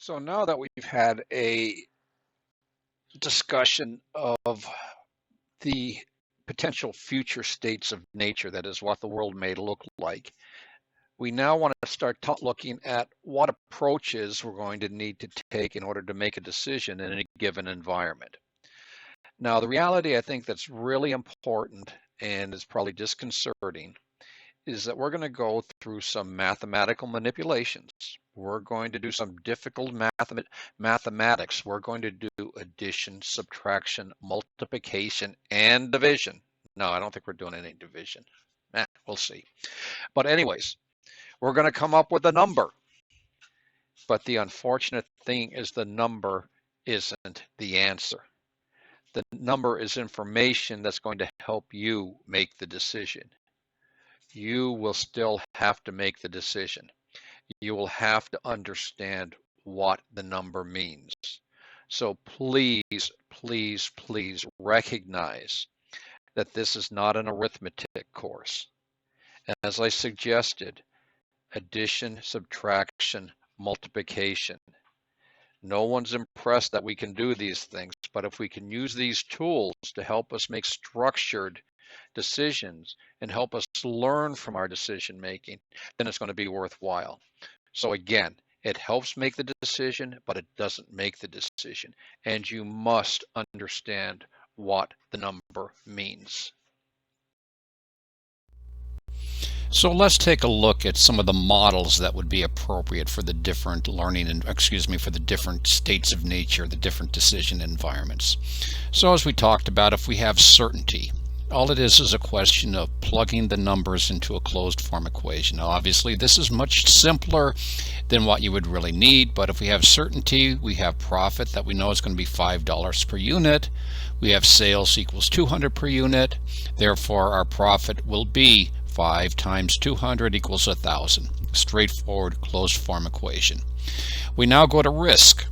So now that we've had a discussion of the potential future states of nature, that is what the world may look like, we now want to start looking at what approaches we're going to need to take in order to make a decision in a given environment. Now, the reality I think that's really important and is probably disconcerting is that we're going to go through some mathematical manipulations. We're going to do some difficult mathematics. We're going to do addition, subtraction, multiplication, and division. No, I don't think we're doing any division. We'll see. But anyways, we're going to come up with a number. But the unfortunate thing is the number isn't the answer. The number is information that's going to help you make the decision. You will still have to make the decision. You will have to understand what the number means. So please, please, please recognize that this is not an arithmetic course. As I suggested, addition, subtraction, multiplication. No one's impressed that we can do these things, but if we can use these tools to help us make structured decisions and help us learn from our decision making, then it's going to be worthwhile. So again, it helps make the decision, but it doesn't make the decision. And you must understand what the number means. So let's take a look at some of the models that would be appropriate for the different learning and, for the different states of nature, the different decision environments. So as we talked about, if we have certainty, all it is a question of plugging the numbers into a closed form equation. Now obviously this is much simpler than what you would really need, but if we have certainty, we have profit that we know is going to be $5 per unit. We have sales equals 200 per unit. Therefore our profit will be 5 times 200 equals 1,000. Straightforward closed form equation. We now go to risk.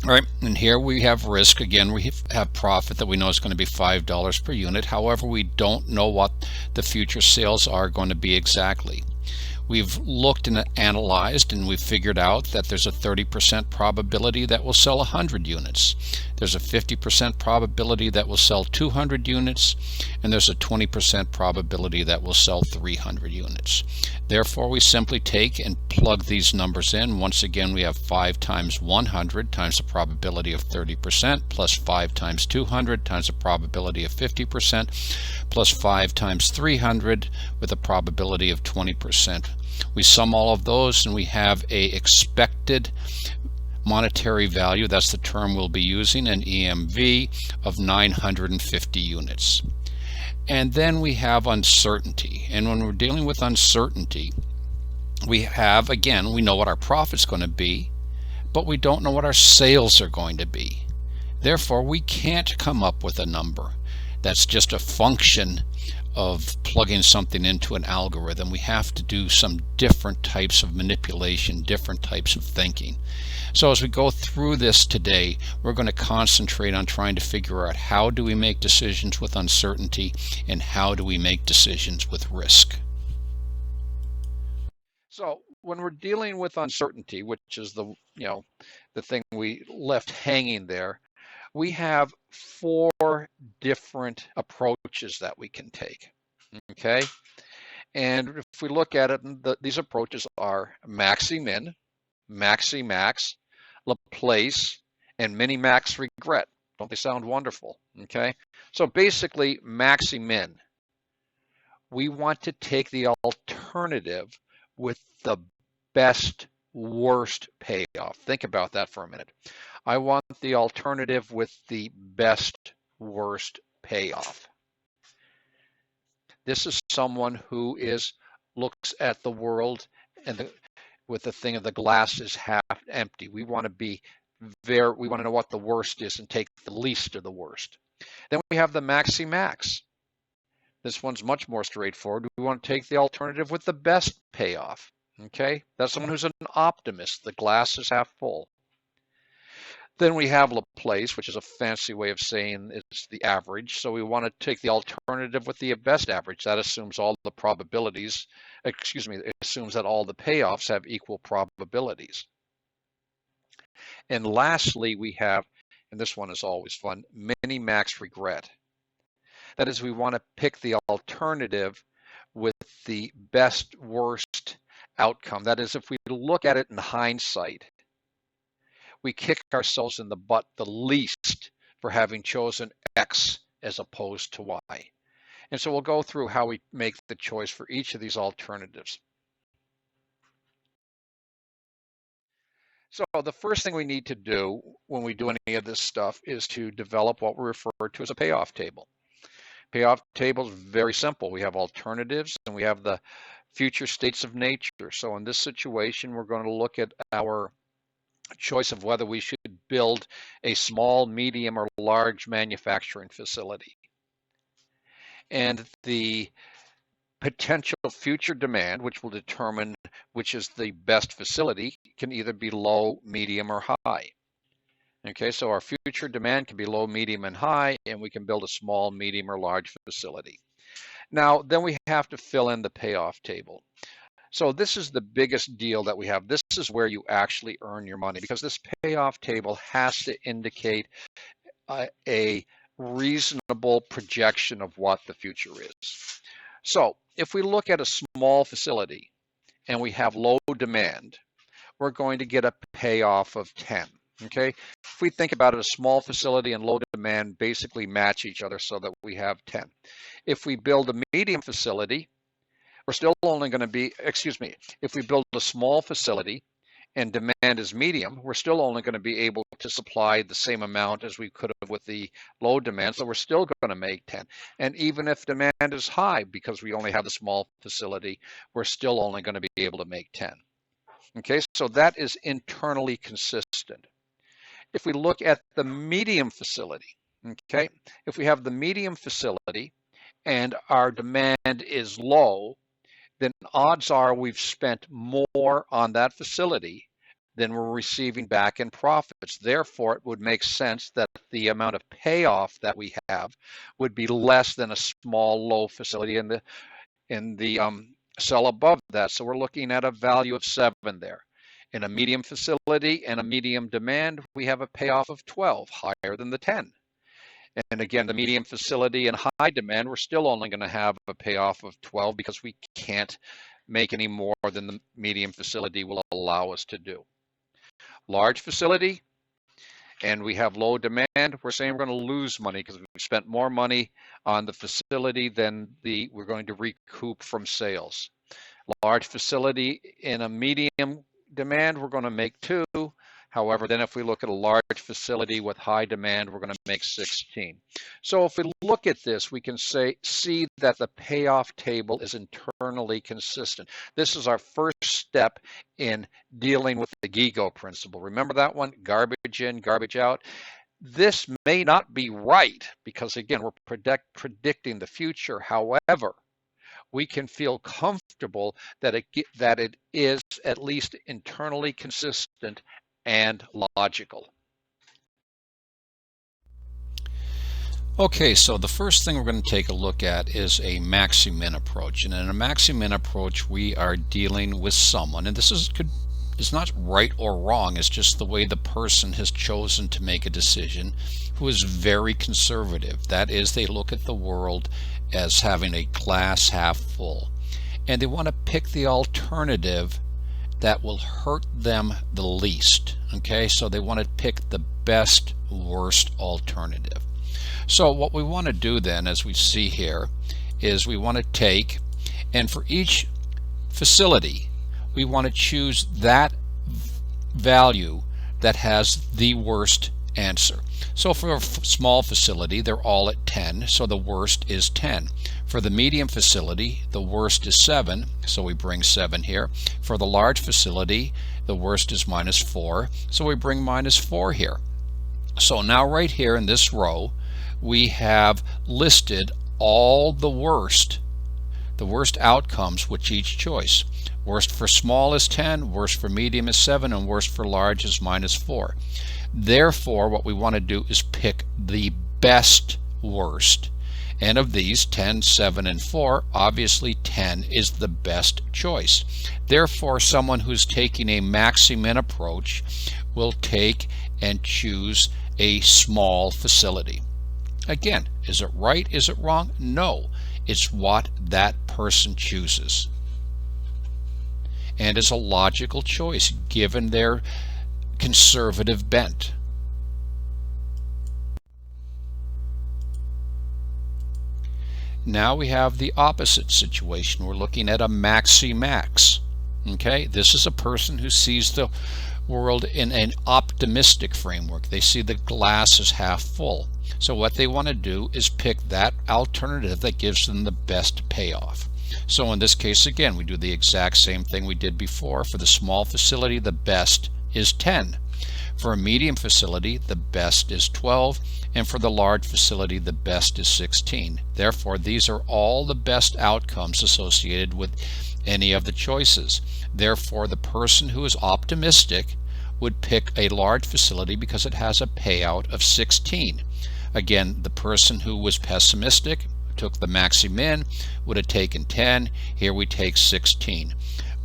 All right, and here we have risk. Again, we have profit that we know is going to be $5 per unit. However, we don't know what the future sales are going to be exactly. We've looked and analyzed and we've figured out that there's a 30% probability that we'll sell 100 units. There's a 50% probability that we'll sell 200 units, and there's a 20% probability that we'll sell 300 units. Therefore, we simply take and plug these numbers in. Once again, we have 5 times 100 times the probability of 30% plus 5 times 200 times the probability of 50% plus 5 times 300 with a probability of 20%. We sum all of those and we have a expected monetary value, that's the term we'll be using, an EMV of 950 units. And then we have uncertainty. And when we're dealing with uncertainty, we have, again, we know what our profit's going to be, but we don't know what our sales are going to be. Therefore, we can't come up with a number. That's just a function of plugging something into an algorithm. We have to do some different types of manipulation, different types of thinking. So as we go through this today, we're going to concentrate on trying to figure out how do we make decisions with uncertainty and how do we make decisions with risk. So when we're dealing with uncertainty, which is the thing we left hanging there, we have 4 different approaches that we can take, okay? And if we look at it, these approaches are maxi-min, maxi-max, Laplace, and mini-max regret. Don't they sound wonderful, okay? So basically, maxi-min, we want to take the alternative with the best worst payoff. Think about that for a minute. I want the alternative with the best worst payoff. This is someone who looks at the world and with the thing of the glass is half empty. We want to know what the worst is and take the least of the worst. Then we have the maxi-max. This one's much more straightforward. We want to take the alternative with the best payoff. Okay, that's someone who's an optimist. The glass is half full. Then we have Laplace, which is a fancy way of saying it's the average. So we want to take the alternative with the best average. That assumes all the probabilities, it assumes that all the payoffs have equal probabilities. And lastly, we have, and this one is always fun, mini-max regret. That is, we want to pick the alternative with the best worst outcome. That is, if we look at it in hindsight, we kick ourselves in the butt the least for having chosen X as opposed to Y. And so we'll go through how we make the choice for each of these alternatives. So the first thing we need to do when we do any of this stuff is to develop what we refer to as a payoff table. Payoff table is very simple. We have alternatives and we have the future states of nature. So in this situation, we're going to look at our choice of whether we should build a small, medium, or large manufacturing facility. And the potential future demand, which will determine which is the best facility, can either be low, medium, or high. Okay, so our future demand can be low, medium, and high, and we can build a small, medium, or large facility. Now, then we have to fill in the payoff table. So this is the biggest deal that we have. This is where you actually earn your money, because this payoff table has to indicate a reasonable projection of what the future is. So if we look at a small facility and we have low demand, we're going to get a payoff of 10. Okay, if we think about it, a small facility and low demand basically match each other so that we have 10. If we build a medium facility, we're still only going to be, if we build a small facility and demand is medium, we're still only going to be able to supply the same amount as we could have with the low demand, so we're still going to make 10. And even if demand is high, because we only have the small facility, we're still only going to be able to make 10. Okay, so that is internally consistent. If we look at the medium facility, okay, if we have the medium facility and our demand is low, then odds are we've spent more on that facility than we're receiving back in profits. Therefore, it would make sense that the amount of payoff that we have would be less than a small, low facility in the cell above that. So we're looking at a value of 7 there. In a medium facility and a medium demand, we have a payoff of 12, higher than the 10. And again, the medium facility and high demand, we're still only going to have a payoff of 12 because we can't make any more than the medium facility will allow us to do. Large facility, and we have low demand, we're saying we're going to lose money because we've spent more money on the facility than we're going to recoup from sales. Large facility in a medium demand, we're going to make 2. However, then if we look at a large facility with high demand, we're going to make 16. So if we look at this, we can see that the payoff table is internally consistent. This is our first step in dealing with the GIGO principle. Remember that one? Garbage in, garbage out. This may not be right because, again, we're predicting the future. However, we can feel comfortable that it is at least internally consistent and logical. Okay, so the first thing we're going to take a look at is a max-min approach. And in a max-min approach, we are dealing with someone, and this is it's not right or wrong, it's just the way the person has chosen to make a decision, who is very conservative. That is, they look at the world as having a glass half full, and they want to pick the alternative that will hurt them the least. Okay, so they want to pick the best worst alternative. So what we want to do then, as we see here, is we want to take, and for each facility we want to choose that value that has the worst answer. So for a small facility, they're all at 10, so the worst is 10. For the medium facility, the worst is 7, so we bring 7 here. For the large facility, the worst is -4, so we bring -4 here. So now right here in this row, we have listed all the worst outcomes with each choice. Worst for small is 10, worst for medium is 7, and worst for large is -4. Therefore, what we want to do is pick the best worst. And of these, 10, 7, and 4, obviously 10 is the best choice. Therefore, someone who's taking a maxi-min approach will take and choose a small facility. Again, is it right? Is it wrong? No. It's what that person chooses. And it's a logical choice given their conservative bent. Now we have the opposite situation. We're looking at a maxi-max. Okay, this is a person who sees the world in an optimistic framework. They see the glass as half full. So what they want to do is pick that alternative that gives them the best payoff. So in this case, again, we do the exact same thing we did before. For the small facility, the best is 10. For a medium facility, the best is 12, and for the large facility, the best is 16. Therefore, these are all the best outcomes associated with any of the choices. Therefore, the person who is optimistic would pick a large facility because it has a payout of 16. Again, the person who was pessimistic took the maxi-min, would have taken 10. Here we take 16.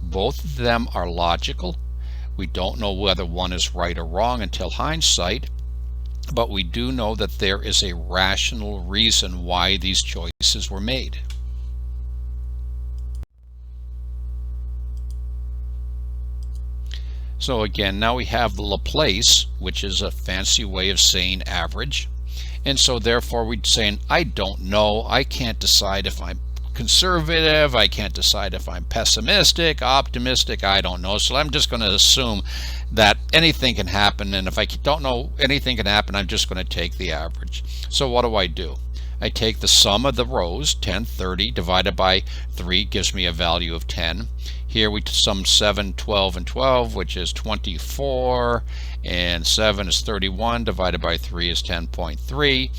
Both of them are logical. We don't know whether one is right or wrong until hindsight, but we do know that there is a rational reason why these choices were made. So again, now we have the Laplace, which is a fancy way of saying average. And so therefore we're saying, I don't know, I can't decide if I'm conservative, I can't decide if I'm pessimistic, optimistic, I don't know. So I'm just going to assume that anything can happen, and if I don't know anything can happen, I'm just going to take the average. So what do? I take the sum of the rows, 10, 30, divided by 3 gives me a value of 10. Here we sum 7, 12, and 12, which is 24, and 7 is 31, divided by 3 is 10.3.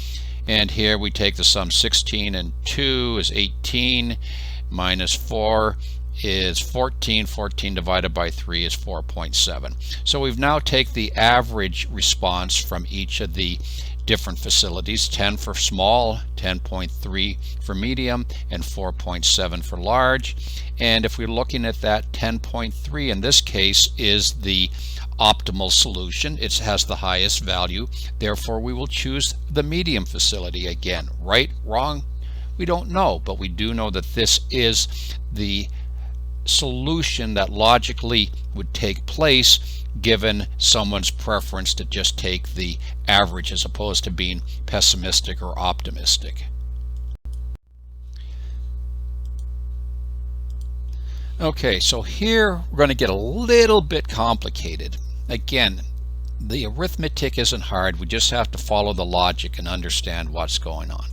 And here we take the sum 16 and 2 is 18, minus 4 is 14. 14 divided by 3 is 4.7. So we've now taken the average response from each of the different facilities, 10 for small, 10.3 for medium, and 4.7 for large. And if we're looking at that, 10.3 in this case is the optimal solution. It has the highest value. Therefore, we will choose the medium facility. Again, right, wrong, we don't know, but we do know that this is the solution that logically would take place given someone's preference to just take the average as opposed to being pessimistic or optimistic. Okay, so here we're going to get a little bit complicated. Again, the arithmetic isn't hard. We just have to follow the logic and understand what's going on.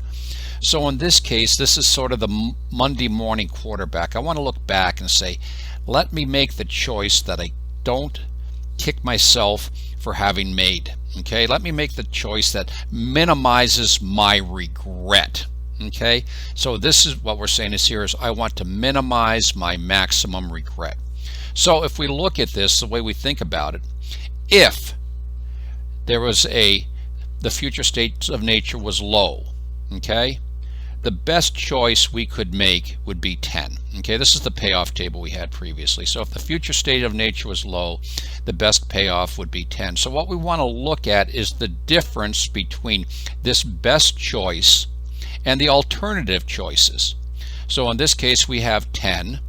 So in this case, this is sort of the Monday morning quarterback. I want to look back and say, let me make the choice that I don't kick myself for having made. Okay, let me make the choice that minimizes my regret. Okay, so this is what we're saying is here is I want to minimize my maximum regret. So if we look at this, the way we think about it, if there was the future state of nature was low, okay, the best choice we could make would be 10. Okay, this is the payoff table we had previously. So if the future state of nature was low, the best payoff would be 10. So what we want to look at is the difference between this best choice and the alternative choices. So in this case, we have 10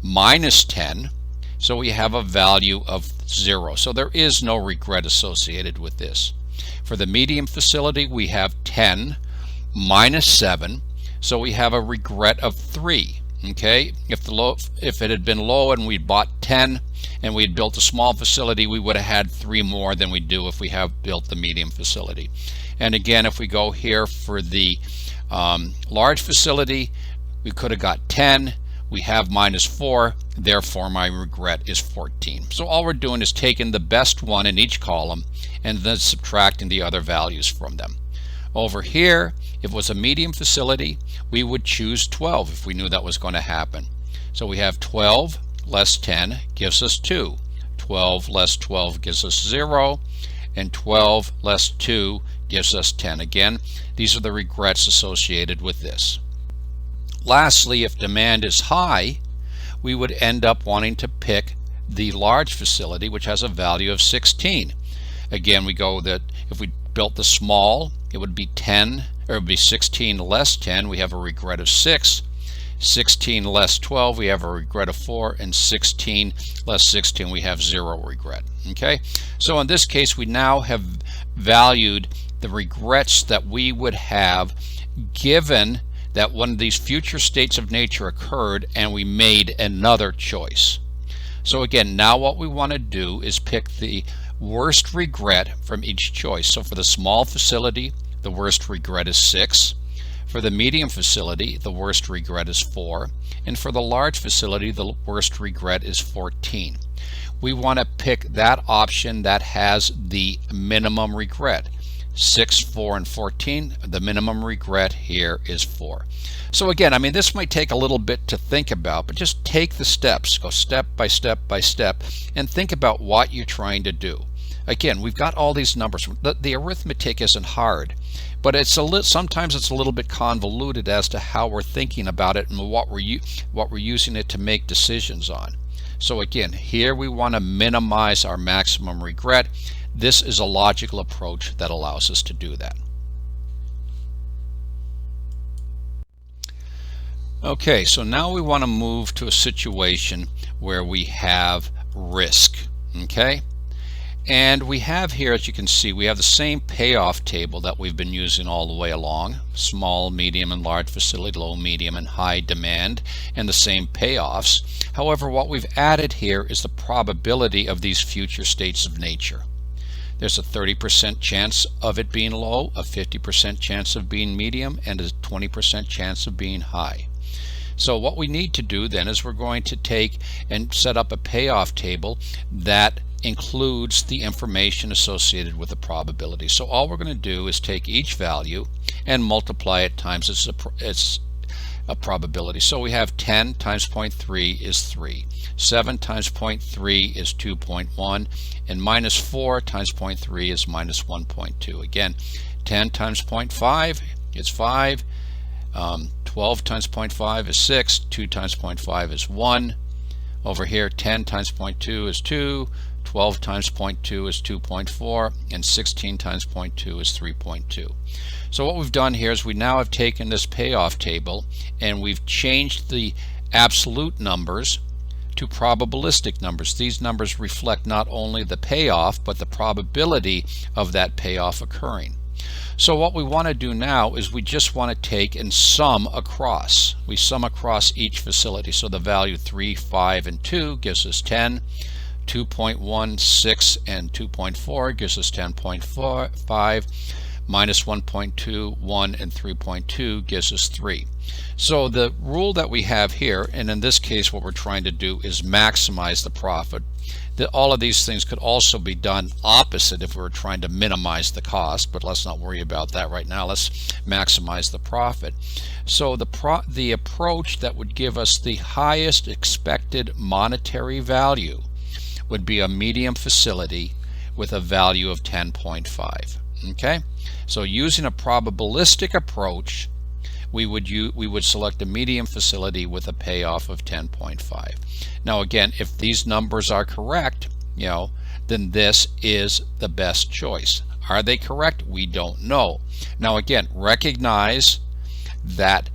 minus 10. So we have a value of 0. So there is no regret associated with this. For the medium facility, we have 10 minus 7. So we have a regret of 3. Okay, if it had been low and we'd bought 10 and we'd built a small facility, we would have had 3 more than we do if we have built the medium facility. And again, if we go here for the large facility, we could have got 10. We have minus 4, therefore my regret is 14. So all we're doing is taking the best one in each column and then subtracting the other values from them. Over here, if it was a medium facility, we would choose 12 if we knew that was going to happen. So we have 12 less 10 gives us 2. 12 less 12 gives us 0. And 12 less 2 gives us 10. Again, these are the regrets associated with this. Lastly, if demand is high, we would end up wanting to pick the large facility, which has a value of 16. Again, we go that if we built the small, it would be 10, or it would be 16 less 10, we have a regret of 6. 16 less 12, we have a regret of 4, and 16 less 16, we have 0 regret. Okay, so in this case, we now have valued the regrets that we would have given that one of these future states of nature occurred and we made another choice. So again, now what we want to do is pick the worst regret from each choice. So for the small facility, the worst regret is 6. For the medium facility, the worst regret is 4. And for the large facility, the worst regret is 14. We want to pick that option that has the minimum regret. 6, 4, and 14, the minimum regret here is 4. So again, I mean, this might take a little bit to think about, but just take the steps, go step by step by step, and think about what you're trying to do. Again, we've got all these numbers. The arithmetic isn't hard, but it's sometimes it's a little bit convoluted as to how we're thinking about it and what we're using it to make decisions on. So again, here we want to minimize our maximum regret. This is a logical approach that allows us to do that. Okay, so now we want to move to a situation where we have risk. Okay, and we have here, as you can see, we have the same payoff table that we've been using all the way along: small, medium, and large facility, low, medium, and high demand, and the same payoffs. However, what we've added here is the probability of these future states of nature. There's a 30% chance of it being low, a 50% chance of being medium, and a 20% chance of being high. So what we need to do then is we're going to take and set up a payoff table that includes the information associated with the probability. So all we're going to do is take each value and multiply it times its probability. So we have 10 times 0.3 is 3. 7 times 0.3 is 2.1, and minus 4 times 0.3 is minus 1.2. Again, 10 times 0.5 is 5. 12 times 0.5 is 6. 2 times 0.5 is 1. Over here, 10 times 0.2 is 2. 12 times 0.2 is 2.4, and 16 times 0.2 is 3.2. So what we've done here is we now have taken this payoff table and we've changed the absolute numbers to probabilistic numbers. These numbers reflect not only the payoff, but the probability of that payoff occurring. So what we want to do now is we just want to take and sum across. We sum across each facility. So the value 3, 5, and 2 gives us 10. 2.1, 6, and 2.4 gives us 10.5. Minus 1.2, 1, and 3.2 gives us 3. So the rule that we have here, and in this case what we're trying to do is maximize the profit. All of these things could also be done opposite if we were trying to minimize the cost, but let's not worry about that right now. Let's maximize the profit. So the approach that would give us the highest expected monetary value would be a medium facility with a value of 10.5. Okay, so using a probabilistic approach, we would select a medium facility with a payoff of 10.5. Now again, if these numbers are correct, then this is the best choice. Are they correct? We don't know. Now again, recognize that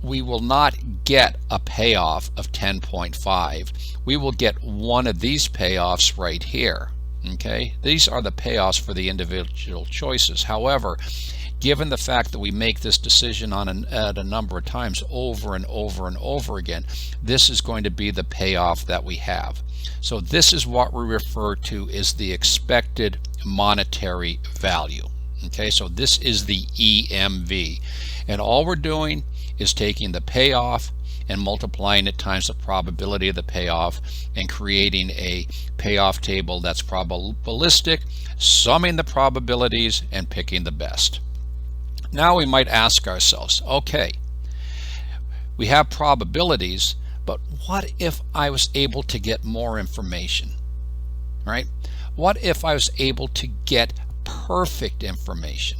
we will not get a payoff of 10.5. We will get one of these payoffs right here. Okay, these are the payoffs for the individual choices. However, given the fact that we make this decision at a number of times over and over and over again, this is going to be the payoff that we have. So this is what we refer to as the expected monetary value. Okay, so this is the EMV, and all we're doing is taking the payoff and multiplying it times the probability of the payoff and creating a payoff table that's probabilistic, summing the probabilities and picking the best. Now we might ask ourselves, okay, we have probabilities, but what if I was able to get more information, right? What if I was able to get perfect information?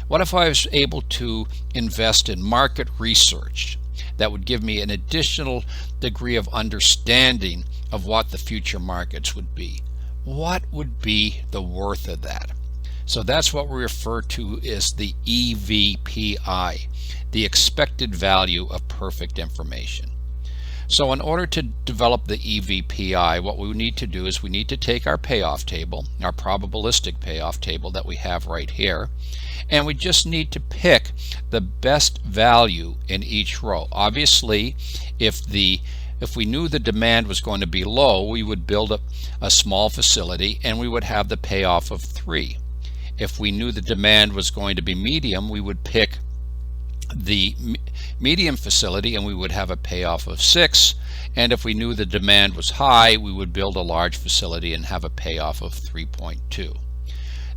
What if I was able to invest in market research that would give me an additional degree of understanding of what the future markets would be? What would be the worth of that? So that's what we refer to as the EVPI, the expected value of perfect information. So in order to develop the EVPI, what we need to do is we need to take our payoff table, our probabilistic payoff table that we have right here, and we just need to pick the best value in each row. Obviously, if we knew the demand was going to be low, we would build up a small facility and we would have the payoff of 3. If we knew the demand was going to be medium, we would pick the medium facility and we would have a payoff of 6. And if we knew the demand was high, we would build a large facility and have a payoff of 3.2.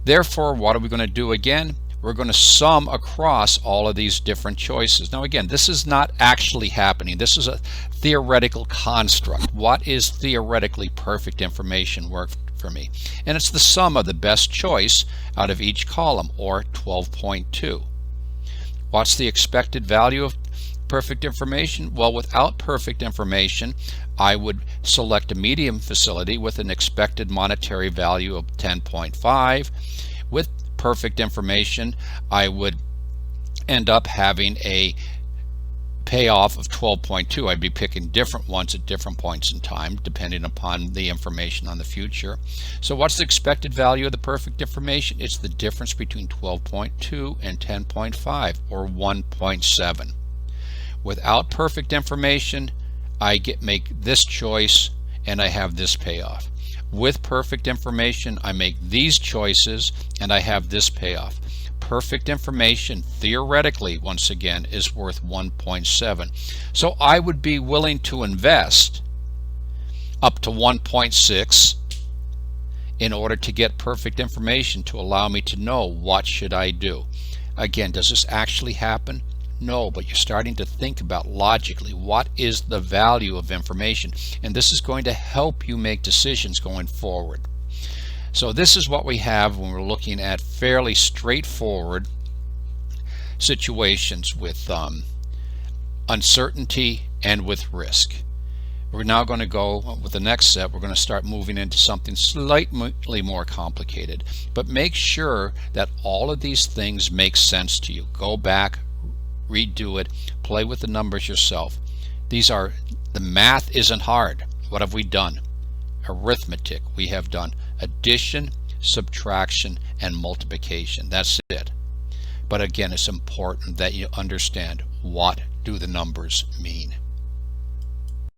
Therefore, what are we going to do again? We're going to sum across all of these different choices. Now again, this is not actually happening. This is a theoretical construct. What is theoretically perfect information work for me? And it's the sum of the best choice out of each column, or 12.2. What's the expected value of perfect information? Well, without perfect information, I would select a medium facility with an expected monetary value of 10.5. With perfect information, I would end up having a payoff of 12.2. I'd be picking different ones at different points in time depending upon the information on the future. So what's the expected value of the perfect information? It's the difference between 12.2 and 10.5, or 1.7. Without perfect information, I make this choice and I have this payoff. With perfect information, I make these choices and I have this payoff. Perfect information, theoretically, once again, is worth 1.7. So I would be willing to invest up to 1.6 in order to get perfect information to allow me to know what should I do. Again, does this actually happen? No, but you're starting to think about logically what is the value of information, and this is going to help you make decisions going forward. So this is what we have when we're looking at fairly straightforward situations with uncertainty and with risk. We're now going to go with the next step. We're going to start moving into something slightly more complicated, but make sure that all of these things make sense to you. Go back, redo it, play with the numbers yourself. The math isn't hard. What have we done? Arithmetic. We have done addition, subtraction, and multiplication. That's it. But again, it's important that you understand, what do the numbers mean.